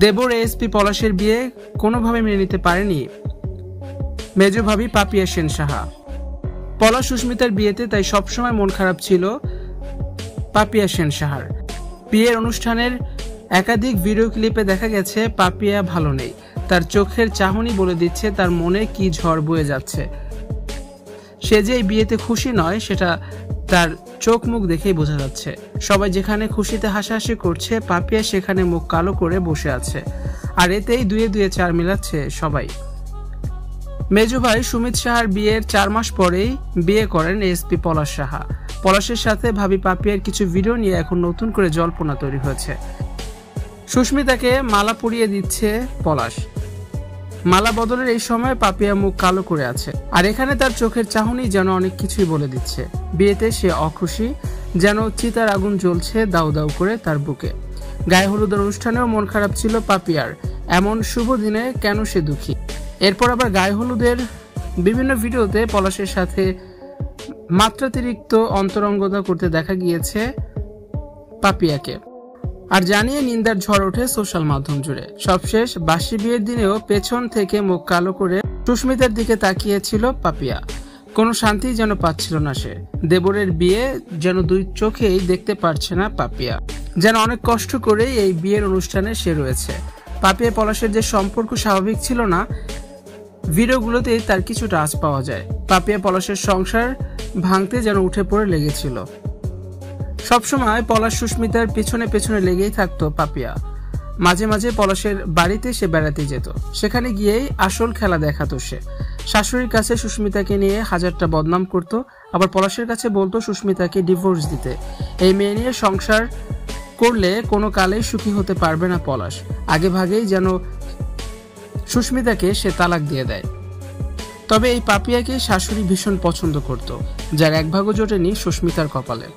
দেবর এএসপি পলাশের বিয়ে কোনোভাবে মেনে নিতে পারেনি মেজ ভাবি পাপিয়া সেন সাহা। পলাশ সুস্মিতার বিয়েতে তাই সবসময় মন খারাপ ছিল পাপিয়া সেন সাহার। বিয়ের অনুষ্ঠানের একাধিক ভিডিও ক্লিপে দেখা গেছে পাপিয়া ভালো নেই। তার চোখের চাহনি বলে দিচ্ছে তার মনে কি ঝড় বয়ে যাচ্ছে। সে যে এই বিয়েতে খুশি নয় সেটা তার চোখ মুখ দেখেই বোঝা যাচ্ছে। সবাই যেখানে খুশিতে হাসাহাসি করছে, পাপিয়া সেখানে মুখ কালো করে বসে আছে। আর এতেই দুয়ে দুয়ে চার মিলাচ্ছে সবাই। মেজো ভাই সুমিত সাহার বিয়ের 4 মাস পরেই বিয়ে করেন এএসপি পলাশ সাহা। পলাশের সাথে ভাবি পাপিয়ার কিছু ভিডিও নিয়ে এখন নতুন করে জল্পনা তৈরি হয়েছে। সুস্মিতাকে মালা পরিয়ে দিচ্ছে পলাশ। মালা বদলের এই সময় পাপিয়া মুখ কালো করে আছে। আর এখানে তার চোখের চাহনি যেন অনেক কিছুই বলে দিচ্ছে। বিয়েতে সে অখুশি, যেন চিতার আগুন জ্বলছে দাউ দাউ করে তার বুকে। গায়ে হলুদের অনুষ্ঠানেও মন খারাপ ছিল পাপিয়ার। এমন শুভ দিনে কেন সে দুঃখী? এরপর আবার গায়ে হলুদের বিভিন্ন ভিডিওতে পলাশের সাথে মাত্রাতিরিক্ত অন্তরঙ্গতা করতে দেখা গিয়েছে পাপিয়াকে। আর জানিয়ে নিন্দার ঝড় ওঠে সোশ্যাল মাধ্যম জুড়ে। সবশেষ বাসি বিয়ের দিনেও পেছন থেকে মুখ কালো করে সুস্মিতার দিকে তাকিয়েছিল পাপিয়া। কোনো শান্তি যেন পাচ্ছিল না সে। দেবরের বিয়ে যেন দুই চোখেই দেখতে পারছে না পাপিয়া। যেন অনেক কষ্ট করেই এই বিয়ের অনুষ্ঠানে সে রয়েছে। পাপিয়া পলাশের যে সম্পর্ক স্বাভাবিক ছিল না, ভিডিওগুলোতেই তার কিছুটা আঁচ পাওয়া যায়। পাপিয়া পলাশের সংসার ভাঙতে যেন উঠে পড়ে লেগেছিল। সবসময় পলাশ সুস্মিতার পেছনে পেছনে লেগেই থাকতো পাপিয়া। মাঝে মাঝে পলাশের বাড়িতে সে বেড়াতে যেত। সেখানে গিয়েই আসল খেলা দেখাতো সে। শাশুড়ির কাছে সুস্মিতাকে নিয়ে হাজারটা বদনাম করত, আবার পলাশের কাছে বলতো সুস্মিতাকে ডিভোর্স দিতে। এই মেয়ে নিয়ে সংসার করলে কোনো কালেই সুখী হতে পারবে না পলাশ। আগে ভাগেই যেন সুস্মিতাকে সে তালাক দিয়ে দেয়। তবে এই পাপিয়াকে শাশুড়ি ভীষণ পছন্দ করত, যার এক ভাগও জোটেনি সুস্মিতার কপালে।